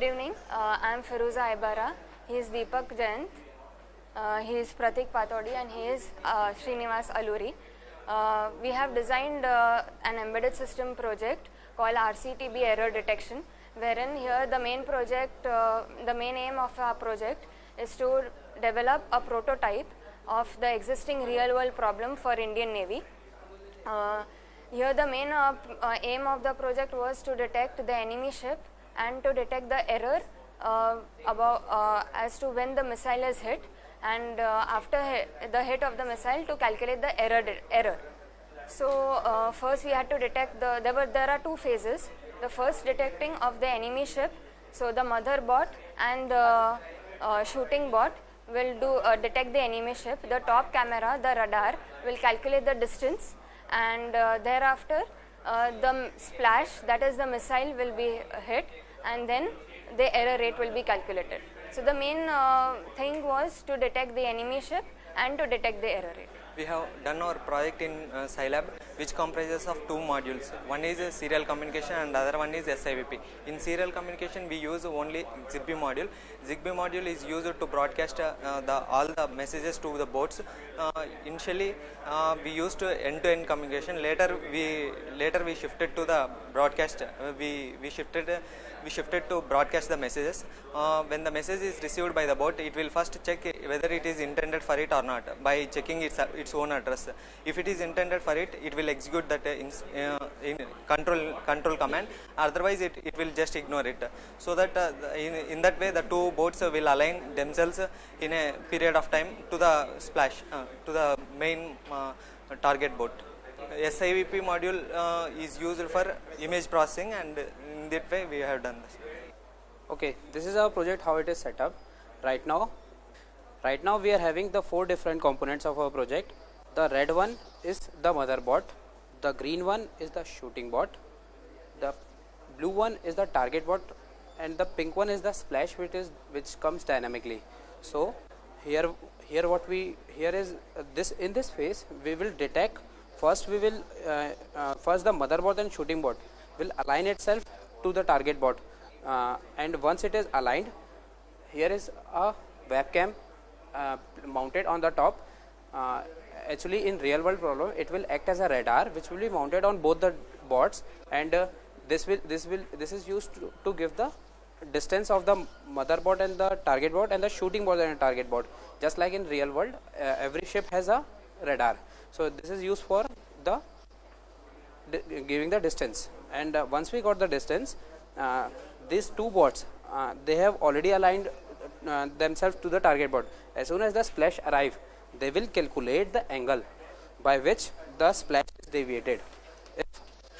Good evening. I am Firuza Aibara. He is Deepak Jayant. He is Pratik Patodi and he is Srinivas Alluri. We have designed an embedded system project called RCTB error detection, wherein here the main aim of our project is to develop a prototype of the existing real world problem for Indian Navy. Here the main aim of the project was to detect the enemy ship and to detect the error as to when the missile is hit, and after the hit of the missile to calculate the error. So first we had to detect there are two phases. The first detecting of the enemy ship, so the mother bot and the shooting bot will detect the enemy ship. The top camera, the radar, will calculate the distance, and thereafter the splash, that is the missile, will be hit, and then the error rate will be calculated. So the main thing was to detect the enemy ship and to detect the error rate. We have done our project in Scilab, which comprises of two modules. One is serial communication and the other one is SIVP. In serial communication we use only Zigbee module. Zigbee module is used to broadcast all the messages to the boats. Initially we used end-to-end communication. Later we shifted to the broadcast. We shifted to broadcast the messages. When the message is received by the boat, it will first check whether it is intended for it or not by checking its own address. If it is intended for it, it will execute that in control command. Otherwise, it will just ignore it. So that in that way, the two boats will align themselves in a period of time to the splash, to the main target boat. SIVP module is used for image processing, and in that way we have done this. Okay, this is our project, how it is set up right now. Right now we are having the four different components of our project. The red one is the mother bot, the green one is the shooting bot, the blue one is the target bot, and the pink one is the splash, which comes dynamically. So here is in this phase we will detect. First the mother bot and shooting bot will align itself to the target bot, and once it is aligned, here is a webcam mounted on the top. Actually in real world problem it will act as a radar which will be mounted on both the bots, and this is used to give the distance of the mother bot and the target bot and the shooting bot and the target bot. Just like in real world, every ship has a radar. So this is used for the giving the distance, and once we got the distance, these two bots they have already aligned themselves to the target bot. As soon as the splash arrive, they will calculate the angle by which the splash is deviated if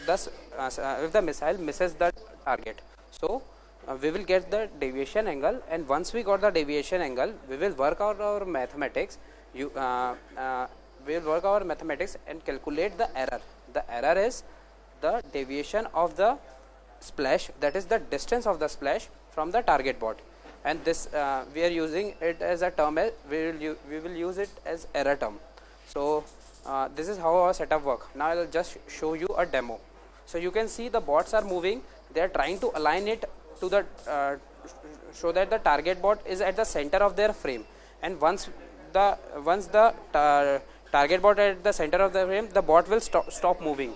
the missile misses the target. So we will get the deviation angle, and once we got the deviation angle, we will work out our mathematics. We will work our mathematics and calculate the error. The error is the deviation of the splash, that is the distance of the splash from the target bot, and this we are using it as a term, we will use it as error term. So this is how our setup work. Now I will just show you a demo. So you can see the bots are moving. They are trying to align it to the so that the target bot is at the center of their frame, and once the target bot at the center of the frame, the bot will stop moving,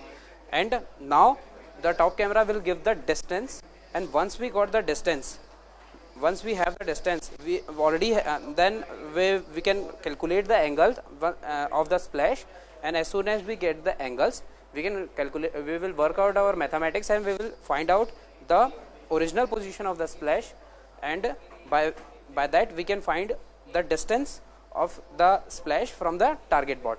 and now the top camera will give the distance, and once we got the distance, once we have the distance, we already then we can calculate the angles of the splash, and as soon as we get the angles, we can calculate. We will work out our mathematics and we will find out the original position of the splash, and by that we can find the distance of the splash from the target bot,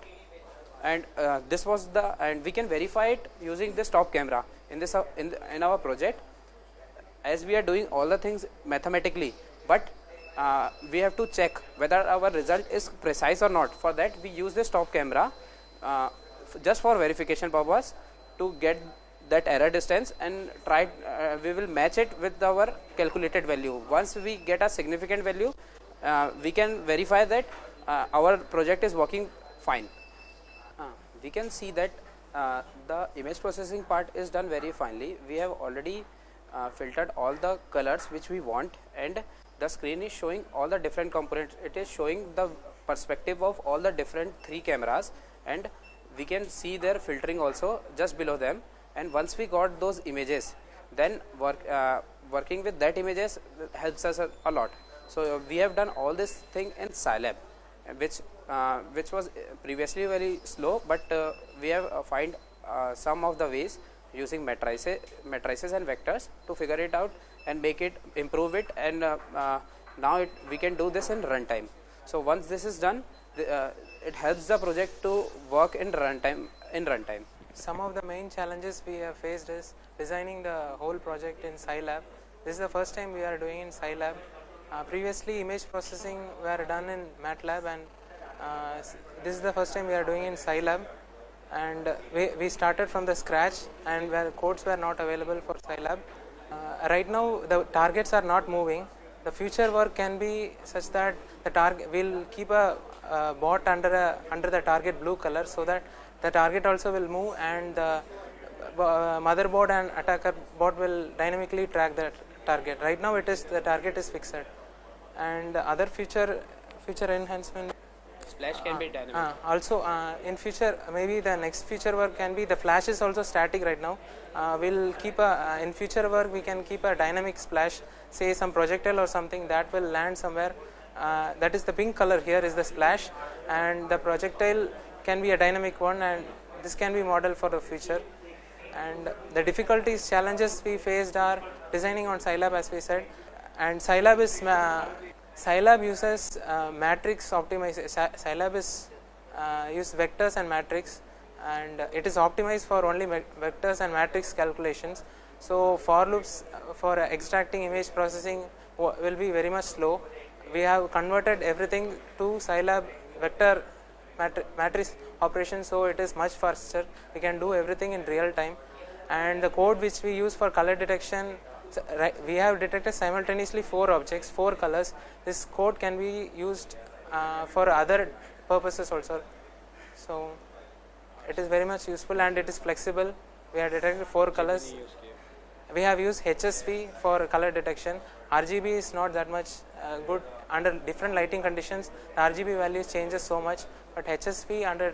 and and we can verify it using this top camera in our project. As we are doing all the things mathematically, but we have to check whether our result is precise or not. For that we use this top camera just for verification purpose to get that error distance, and we will match it with our calculated value. Once we get a significant value, we can verify that our project is working fine. We can see that the image processing part is done very finely. We have already filtered all the colors which we want, and the screen is showing all the different components. It is showing the perspective of all the different 3 cameras, and we can see their filtering also just below them. And once we got those images, then working with that images helps us a lot. So we have done all this thing in Scilab, which was previously very slow, but we have find some of the ways using matrices and vectors to figure it out and make it, improve it, and now we can do this in runtime. So once this is done, it helps the project to work in runtime. Some of the main challenges we have faced is designing the whole project in Scilab. This is the first time we are doing in Scilab. Previously image processing were done in MATLAB, and this is the first time we are doing in Scilab, and we started from the scratch, and where codes were not available for Scilab. Right now the targets are not moving. The future work can be such that the target will keep a bot under the target blue color, so that the target also will move, and the motherboard and attacker bot will dynamically track the target. Right now it is, the target is fixed, and other future enhancement Splash can be dynamic. also in future, maybe the next future work can be, the flash is also static right now. We'll keep in future work we can keep a dynamic splash, say some projectile or something that will land somewhere. That is the pink color here is the splash, and the projectile can be a dynamic one, and this can be modeled for the future. And the difficulties, challenges we faced are designing on Scilab, as we said, and Scilab uses matrix optimization. Scilab is use vectors and matrix, and it is optimized for only vectors and matrix calculations. So for loops for extracting image processing will be very much slow. We have converted everything to Scilab vector matrix operation, so it is much faster. We can do everything in real time, and the code which we use for color detection, we have detected simultaneously 4 objects, 4 colors. This code can be used for other purposes also, so it is very much useful and it is flexible. We have detected 4 colors. We have used HSV for color detection. RGB is not that much good under different lighting conditions. The RGB values changes so much, but HSV under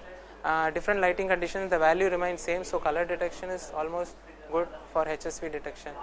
different lighting conditions the value remains same, so color detection is almost good for HSV detection.